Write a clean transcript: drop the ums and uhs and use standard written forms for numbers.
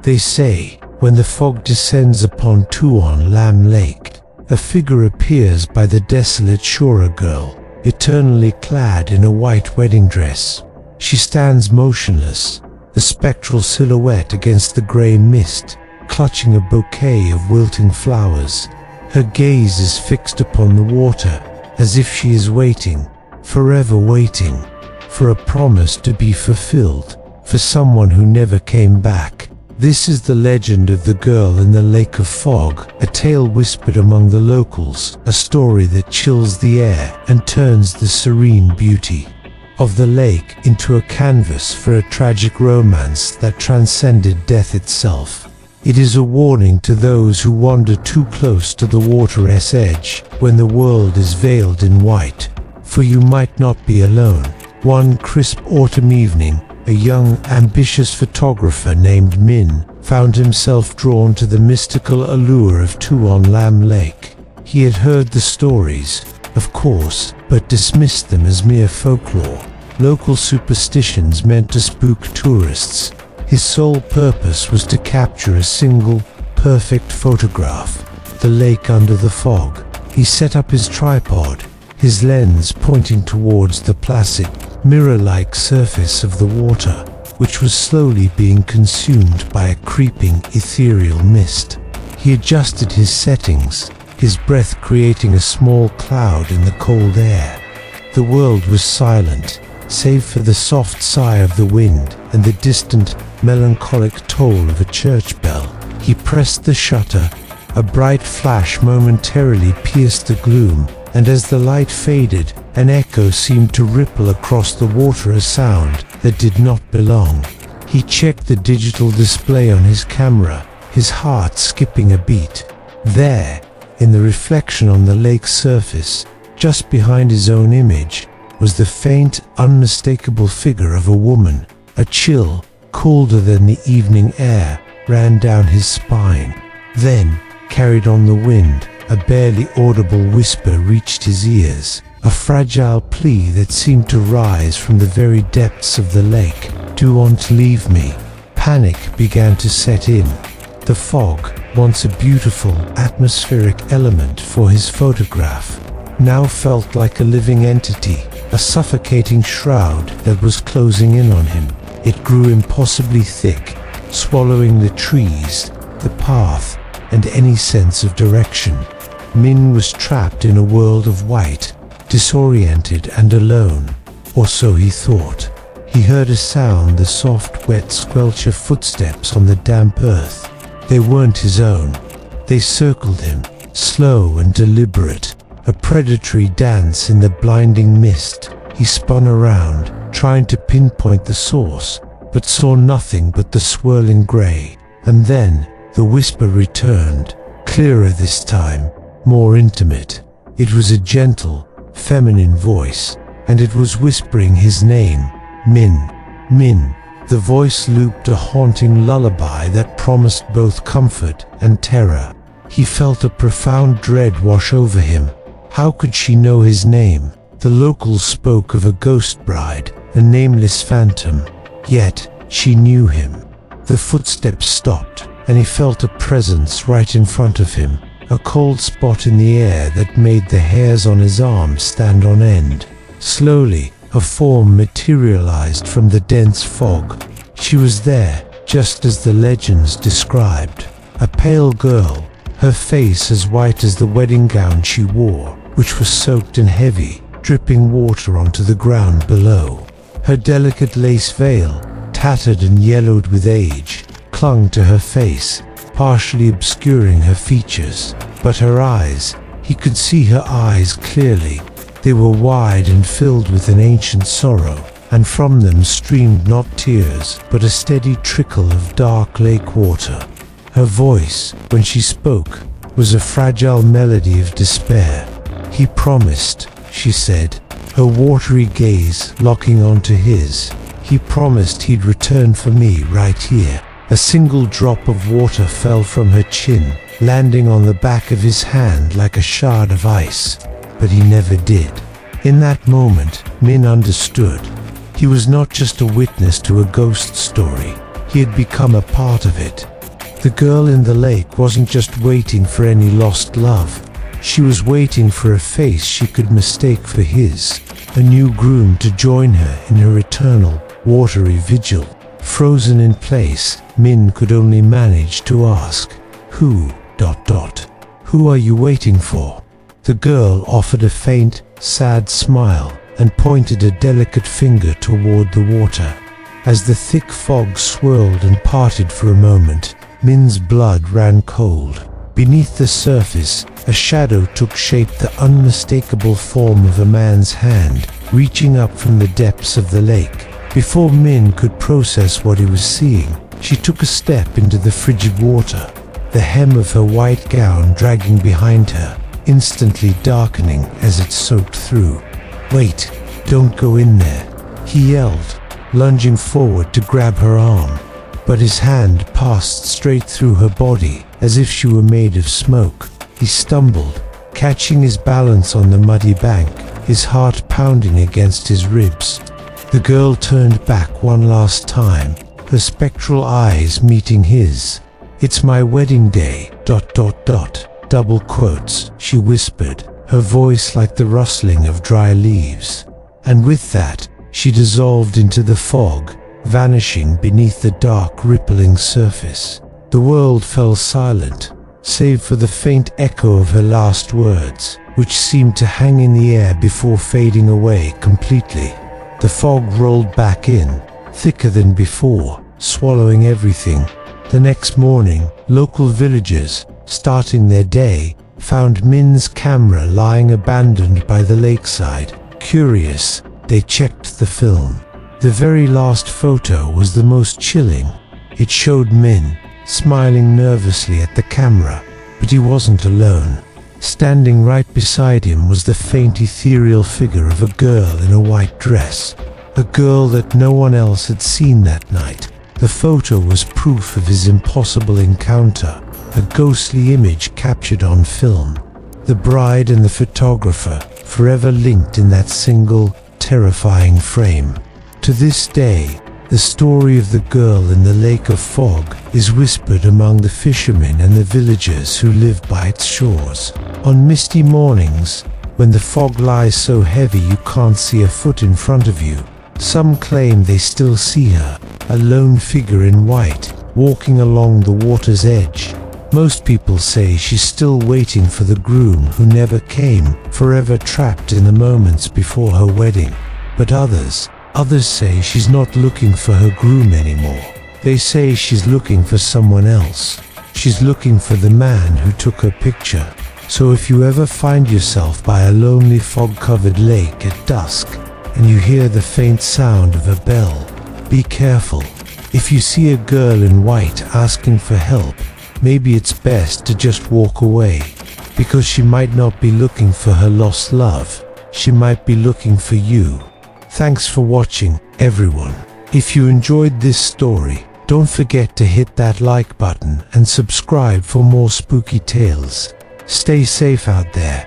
They say, when the fog descends upon Tuon Lam Lake, a figure appears by the desolate shore, a girl, eternally clad in a white wedding dress. She stands motionless, a spectral silhouette against the grey mist, clutching a bouquet of wilting flowers. Her gaze is fixed upon the water, as if she is waiting, forever waiting, for a promise to be fulfilled, for someone who never came back. This is the legend of the girl in the lake of fog, a tale whispered among the locals, a story that chills the air and turns the serene beauty of the lake into a canvas for a tragic romance that transcended death itself. It is a warning to those who wander too close to the water's edge when the world is veiled in white, for you might not be alone. One crisp autumn evening, a young, ambitious photographer named Min found himself drawn to the mystical allure of Tuon Lam Lake. He had heard the stories, of course, but dismissed them as mere folklore, local superstitions meant to spook tourists. His sole purpose was to capture a single, perfect photograph, the lake under the fog. He set up his tripod, his lens pointing towards the placid, mirror-like surface of the water, which was slowly being consumed by a creeping, ethereal mist. He adjusted his settings, his breath creating a small cloud in the cold air. The world was silent, save for the soft sigh of the wind and the distant, melancholic toll of a church bell. He pressed the shutter. A bright flash momentarily pierced the gloom, and as the light faded, an echo seemed to ripple across the water, a sound that did not belong. He checked the digital display on his camera, his heart skipping a beat. There, in the reflection on the lake's surface, just behind his own image, was the faint, unmistakable figure of a woman. A chill, colder than the evening air, ran down his spine. Then, carried on the wind, a barely audible whisper reached his ears, a fragile plea that seemed to rise from the very depths of the lake. "Don't leave me." Panic began to set in. The fog, once a beautiful, atmospheric element for his photograph, now felt like a living entity, a suffocating shroud that was closing in on him. It grew impossibly thick, swallowing the trees, the path, and any sense of direction. Min was trapped in a world of white, disoriented and alone, or so he thought. He heard a sound, the soft, wet squelch of footsteps on the damp earth. They weren't his own. They circled him, slow and deliberate, a predatory dance in the blinding mist. He spun around, trying to pinpoint the source, but saw nothing but the swirling grey. And then the whisper returned, clearer this time, more intimate. It was a gentle, feminine voice, and it was whispering his name, Min. Min. The voice looped a haunting lullaby that promised both comfort and terror. He felt a profound dread wash over him. How could she know his name? The locals spoke of a ghost bride, a nameless phantom. Yet, she knew him. The footsteps stopped, and he felt a presence right in front of him, a cold spot in the air that made the hairs on his arms stand on end. Slowly, a form materialized from the dense fog. She was there, just as the legends described. A pale girl, her face as white as the wedding gown she wore, which was soaked in heavy, dripping water onto the ground below. Her delicate lace veil, tattered and yellowed with age, clung to her face, partially obscuring her features. But her eyes, he could see her eyes clearly. They were wide and filled with an ancient sorrow, and from them streamed not tears, but a steady trickle of dark lake water. Her voice, when she spoke, was a fragile melody of despair. "He promised," she said, her watery gaze locking onto his. "He promised he'd return for me right here." A single drop of water fell from her chin, landing on the back of his hand like a shard of ice. But he never did. In that moment, Min understood. He was not just a witness to a ghost story. He had become a part of it. The girl in the lake wasn't just waiting for any lost love. She was waiting for a face she could mistake for his, a new groom to join her in her eternal, watery vigil. Frozen in place, Min could only manage to ask, Who? Who are you waiting for? The girl offered a faint, sad smile and pointed a delicate finger toward the water. As the thick fog swirled and parted for a moment, Min's blood ran cold. Beneath the surface, a shadow took shape, the unmistakable form of a man's hand, reaching up from the depths of the lake. Before Min could process what he was seeing, she took a step into the frigid water, the hem of her white gown dragging behind her, instantly darkening as it soaked through. "Wait, don't go in there," he yelled, lunging forward to grab her arm. But his hand passed straight through her body, as if she were made of smoke. He stumbled, catching his balance on the muddy bank, his heart pounding against his ribs. The girl turned back one last time, her spectral eyes meeting his. "It's my wedding day, ... double quotes," she whispered, her voice like the rustling of dry leaves. And with that, she dissolved into the fog, vanishing beneath the dark, rippling surface. The world fell silent, save for the faint echo of her last words, which seemed to hang in the air before fading away completely. The fog rolled back in, thicker than before, swallowing everything. The next morning, local villagers, starting their day, found Min's camera lying abandoned by the lakeside. Curious, they checked the film. The very last photo was the most chilling. It showed Min, smiling nervously at the camera, but he wasn't alone. Standing right beside him was the faint ethereal figure of a girl in a white dress, a girl that no one else had seen that night. The photo was proof of his impossible encounter, a ghostly image captured on film. The bride and the photographer, forever linked in that single, terrifying frame. To this day, the story of the girl in the lake of fog is whispered among the fishermen and the villagers who live by its shores. On misty mornings, when the fog lies so heavy you can't see a foot in front of you, some claim they still see her, a lone figure in white, walking along the water's edge. Most people say she's still waiting for the groom who never came, forever trapped in the moments before her wedding. But others say she's not looking for her groom anymore. They say she's looking for someone else. She's looking for the man who took her picture. So if you ever find yourself by a lonely fog-covered lake at dusk, and you hear the faint sound of a bell, be careful. If you see a girl in white asking for help, maybe it's best to just walk away, because she might not be looking for her lost love. She might be looking for you. Thanks for watching, everyone. If you enjoyed this story, don't forget to hit that like button and subscribe for more spooky tales. Stay safe out there.